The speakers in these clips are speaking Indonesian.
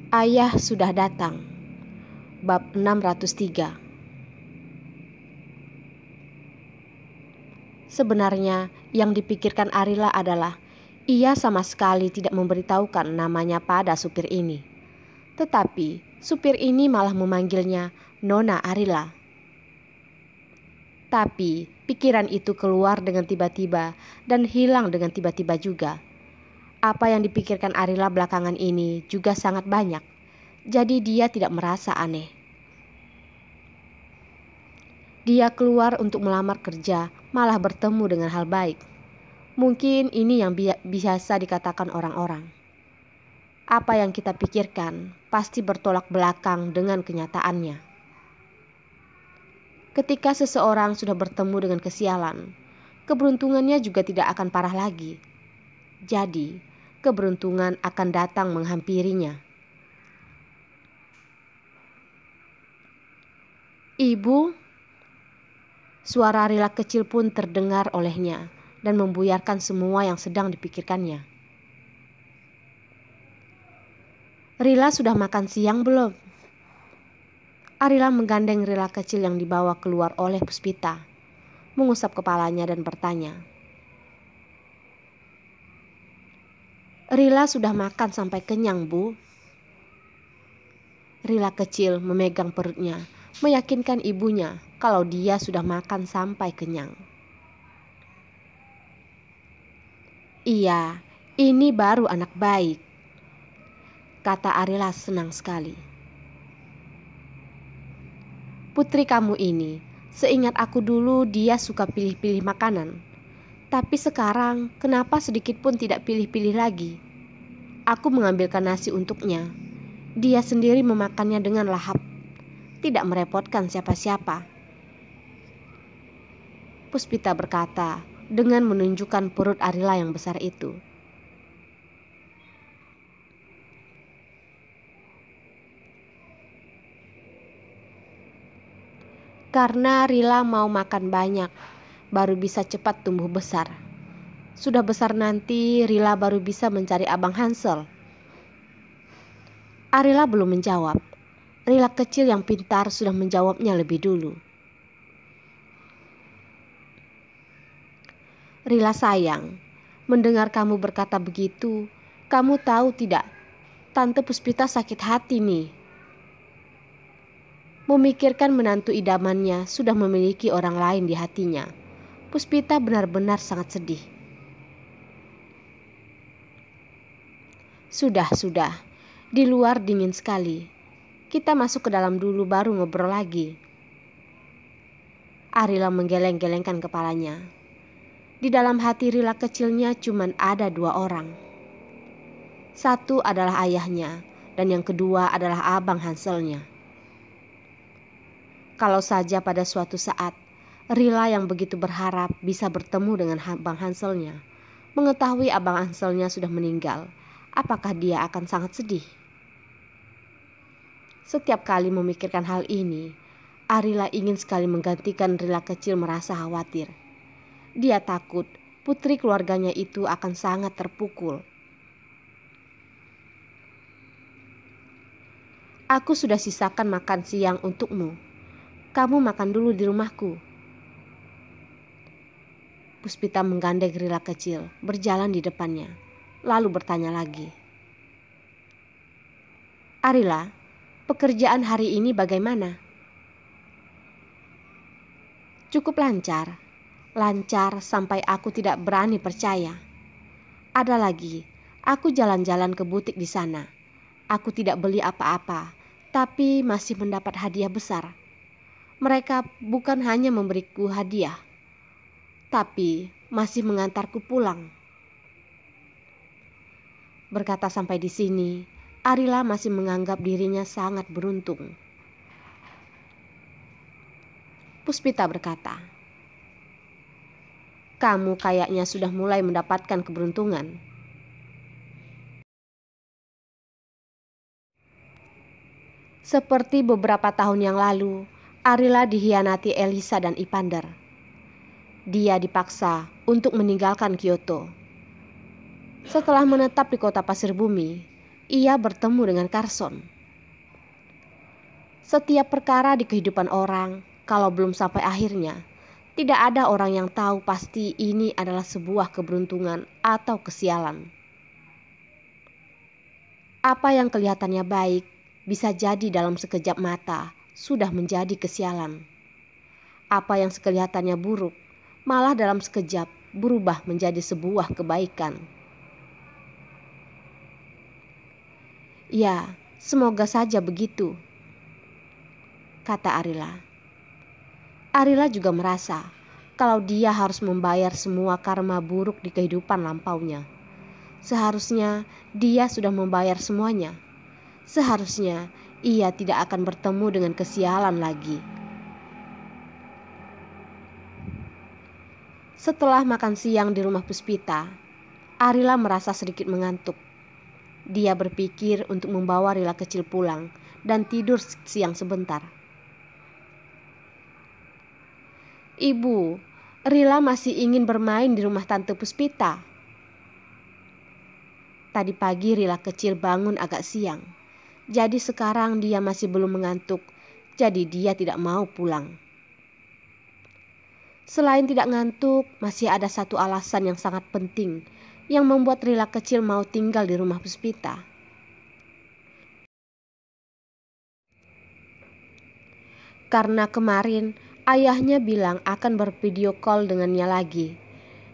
Ayah sudah datang. Bab 603. Sebenarnya yang dipikirkan Arila adalah ia sama sekali tidak memberitahukan namanya pada supir ini. Tetapi supir ini malah memanggilnya Nona Arila. Tapi pikiran itu keluar dengan tiba-tiba dan hilang dengan tiba-tiba juga. Apa yang dipikirkan Arila belakangan ini juga sangat banyak. Jadi dia tidak merasa aneh. Dia keluar untuk melamar kerja, malah bertemu dengan hal baik. Mungkin ini yang biasa dikatakan orang-orang. Apa yang kita pikirkan pasti bertolak belakang dengan kenyataannya. Ketika seseorang sudah bertemu dengan kesialan, keberuntungannya juga tidak akan parah lagi. Jadi, keberuntungan akan datang menghampirinya. Ibu, suara Rila kecil pun terdengar olehnya dan membuyarkan semua yang sedang dipikirkannya. Rila sudah makan siang belum? Arila menggandeng Rila kecil yang dibawa keluar oleh Puspita, mengusap kepalanya dan bertanya. Rila sudah makan sampai kenyang, Bu. Rila kecil memegang perutnya, meyakinkan ibunya kalau dia sudah makan sampai kenyang. Iya, ini baru anak baik, kata Arila senang sekali. Putri kamu ini, seingat aku dulu dia suka pilih-pilih makanan. Tapi sekarang kenapa sedikit pun tidak pilih-pilih lagi? Aku mengambilkan nasi untuknya. Dia sendiri memakannya dengan lahap. Tidak merepotkan siapa-siapa. Puspita berkata dengan menunjukkan perut Arila yang besar itu. Karena Rila mau makan banyak, baru bisa cepat tumbuh besar. Sudah besar nanti Rila baru bisa mencari Abang Hansel. Arila belum menjawab. Rila kecil yang pintar sudah menjawabnya lebih dulu. Rila sayang, mendengar kamu berkata begitu, kamu tahu tidak, Tante Puspita sakit hati nih. Memikirkan menantu idamannya sudah memiliki orang lain di hatinya. Puspita benar-benar sangat sedih. Sudah. Di luar dingin sekali. Kita masuk ke dalam dulu baru ngobrol lagi. Arila menggeleng-gelengkan kepalanya. Di dalam hati Rila kecilnya cuma ada 2 orang. Satu adalah ayahnya dan yang kedua adalah Abang Hanselnya. Kalau saja pada suatu saat Rila yang begitu berharap bisa bertemu dengan Abang Hanselnya, mengetahui Abang Hanselnya sudah meninggal, apakah dia akan sangat sedih? Setiap kali memikirkan hal ini, Arila ingin sekali menggantikan Rila kecil merasa khawatir. Dia takut putri keluarganya itu akan sangat terpukul. Aku sudah sisakan makan siang untukmu. Kamu makan dulu di rumahku. Puspita menggandeng Rila kecil, berjalan di depannya, lalu bertanya lagi. Arila, pekerjaan hari ini bagaimana? Cukup lancar sampai aku tidak berani percaya. Ada lagi, aku jalan-jalan ke butik di sana. Aku tidak beli apa-apa, tapi masih mendapat hadiah besar. Mereka bukan hanya memberiku hadiah, tapi masih mengantarku pulang. Berkata sampai di sini, Arila masih menganggap dirinya sangat beruntung. Puspita berkata, kamu kayaknya sudah mulai mendapatkan keberuntungan. Seperti beberapa tahun yang lalu, Arila dihianati Elisa dan Ipander. Dia dipaksa untuk meninggalkan Kyoto. Setelah menetap di kota Pasir Bumi, ia bertemu dengan Carson. Setiap perkara di kehidupan orang, kalau belum sampai akhirnya, tidak ada orang yang tahu pasti ini adalah sebuah keberuntungan atau kesialan. Apa yang kelihatannya baik bisa jadi dalam sekejap mata sudah menjadi kesialan. Apa yang kelihatannya buruk malah dalam sekejap berubah menjadi sebuah kebaikan. Ya, semoga saja begitu, kata Arila. Arila juga merasa kalau dia harus membayar semua karma buruk di kehidupan lampaunya. Seharusnya dia sudah membayar semuanya. Seharusnya ia tidak akan bertemu dengan kesialan lagi. Setelah makan siang di rumah Puspita, Arila merasa sedikit mengantuk. Dia berpikir untuk membawa Rila kecil pulang dan tidur siang sebentar. Ibu, Rila masih ingin bermain di rumah Tante Puspita. Tadi pagi Rila kecil bangun agak siang. Jadi sekarang dia masih belum mengantuk. Jadi dia tidak mau pulang. Selain tidak ngantuk, masih ada satu alasan yang sangat penting yang membuat Rila kecil mau tinggal di rumah Puspita. Karena kemarin ayahnya bilang akan bervideo call dengannya lagi.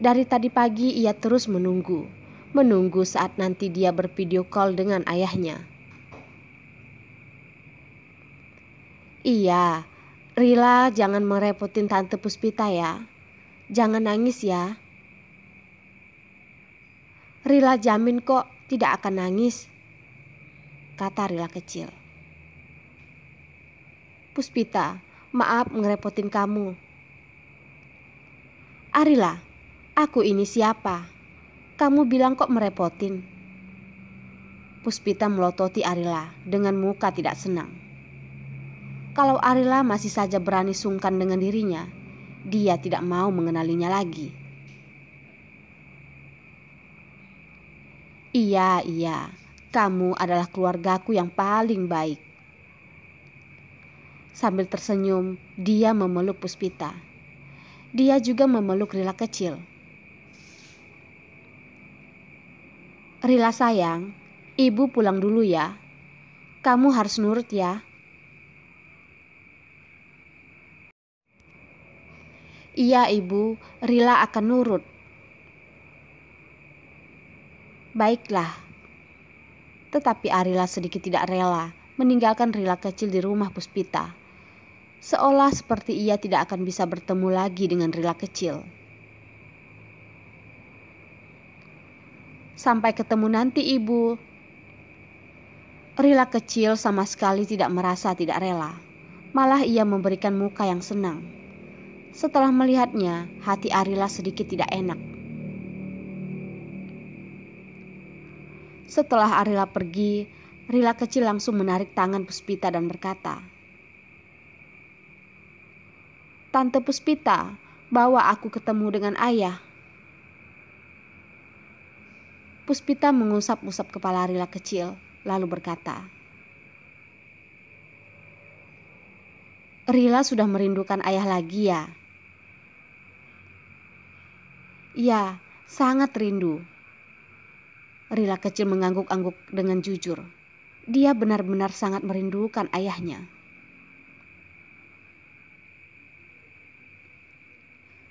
Dari tadi pagi ia terus menunggu saat nanti dia bervideo call dengan ayahnya. Iya, Rila jangan merepotin Tante Puspita ya. Jangan nangis ya. Rila jamin kok tidak akan nangis, kata Rila kecil. Puspita, maaf ngerepotin kamu. Arila, aku ini siapa? Kamu bilang kok merepotin? Puspita melototi Arila dengan muka tidak senang. Kalau Arila masih saja berani sungkan dengan dirinya, dia tidak mau mengenalinya lagi. Iya, kamu adalah keluargaku yang paling baik. Sambil tersenyum, dia memeluk Puspita. Dia juga memeluk Rila kecil. Rila sayang, ibu pulang dulu ya. Kamu harus nurut ya. Iya ibu, Rila akan nurut. Baiklah. Tetapi Arila sedikit tidak rela meninggalkan Rila kecil di rumah Puspita. Seolah seperti ia tidak akan bisa bertemu lagi dengan Rila kecil. Sampai ketemu nanti ibu. Rila kecil sama sekali tidak merasa tidak rela. Malah ia memberikan muka yang senang. Setelah melihatnya, hati Arila sedikit tidak enak. Setelah Arila pergi, Rila kecil langsung menarik tangan Puspita dan berkata, Tante Puspita, bawa aku ketemu dengan ayah. Puspita mengusap-usap kepala Rila kecil, lalu berkata, Rila sudah merindukan ayah lagi ya? Ya, sangat rindu. Rila kecil mengangguk-angguk dengan jujur. Dia benar-benar sangat merindukan ayahnya.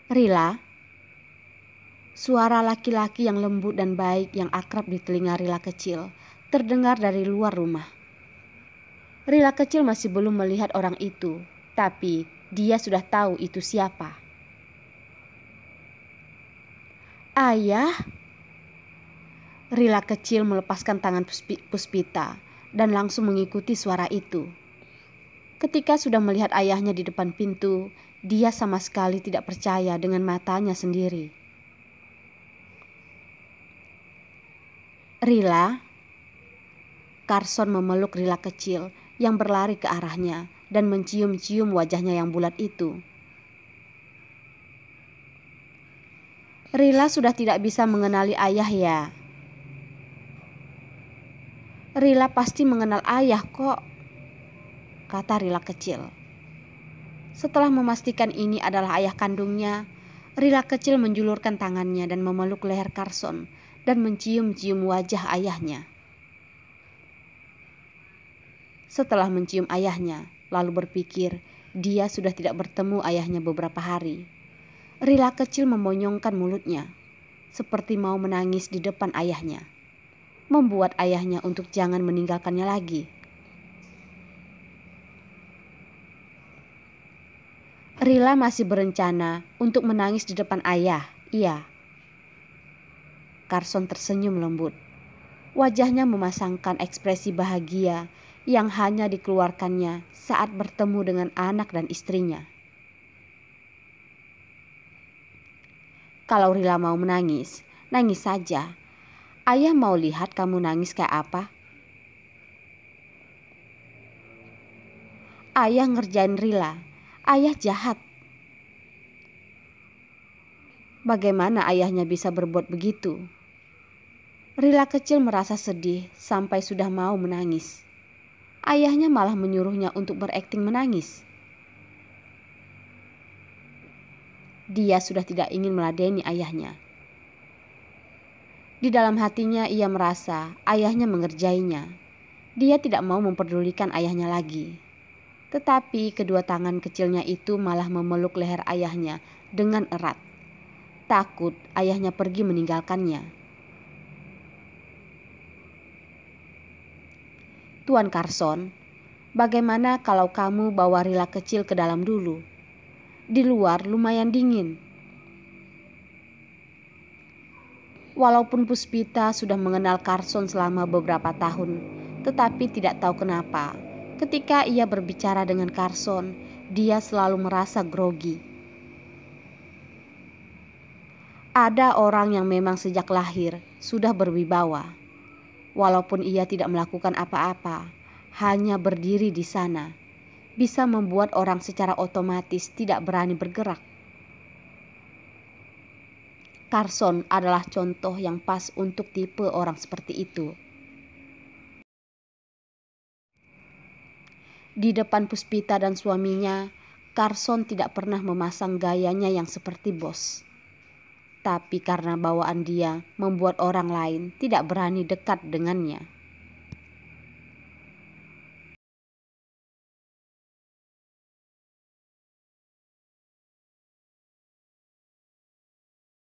Rila, suara laki-laki yang lembut dan baik yang akrab di telinga Rila kecil terdengar dari luar rumah. Rila kecil masih belum melihat orang itu, tapi dia sudah tahu itu siapa. Ayah. Rila kecil melepaskan tangan Puspita dan langsung mengikuti suara itu. Ketika sudah melihat ayahnya di depan pintu, dia sama sekali tidak percaya dengan matanya sendiri. Rila. Carson memeluk Rila kecil yang berlari ke arahnya dan mencium-cium wajahnya yang bulat itu. Rila sudah tidak bisa mengenali ayah ya. Rila pasti mengenal ayah kok, kata Rila kecil. Setelah memastikan ini adalah ayah kandungnya, Rila kecil menjulurkan tangannya dan memeluk leher Carson dan mencium-cium wajah ayahnya. Setelah mencium ayahnya, lalu berpikir dia sudah tidak bertemu ayahnya beberapa hari. Rila kecil memonyongkan mulutnya, seperti mau menangis di depan ayahnya, membuat ayahnya untuk jangan meninggalkannya lagi. Rila masih berencana untuk menangis di depan ayah, iya. Carson tersenyum lembut. Wajahnya memasangkan ekspresi bahagia yang hanya dikeluarkannya saat bertemu dengan anak dan istrinya. Kalau Rila mau menangis, nangis saja. Ayah mau lihat kamu nangis kayak apa. Ayah ngerjain Rila. Ayah jahat. Bagaimana ayahnya bisa berbuat begitu? Rila kecil merasa sedih sampai sudah mau menangis. Ayahnya malah menyuruhnya untuk berakting menangis. Dia sudah tidak ingin meladeni ayahnya. Di dalam hatinya ia merasa ayahnya mengerjainya. Dia tidak mau memperdulikan ayahnya lagi. Tetapi kedua tangan kecilnya itu malah memeluk leher ayahnya dengan erat. Takut ayahnya pergi meninggalkannya. Tuan Carson, bagaimana kalau kamu bawa Rila kecil ke dalam dulu? Di luar lumayan dingin. Walaupun Puspita sudah mengenal Carson selama beberapa tahun, tetapi tidak tahu kenapa, ketika ia berbicara dengan Carson, dia selalu merasa grogi. Ada orang yang memang sejak lahir sudah berwibawa. Walaupun ia tidak melakukan apa-apa, hanya berdiri di sana, bisa membuat orang secara otomatis tidak berani bergerak. Carson adalah contoh yang pas untuk tipe orang seperti itu. Di depan Puspita dan suaminya, Carson tidak pernah memasang gayanya yang seperti bos. Tapi karena bawaan dia membuat orang lain tidak berani dekat dengannya.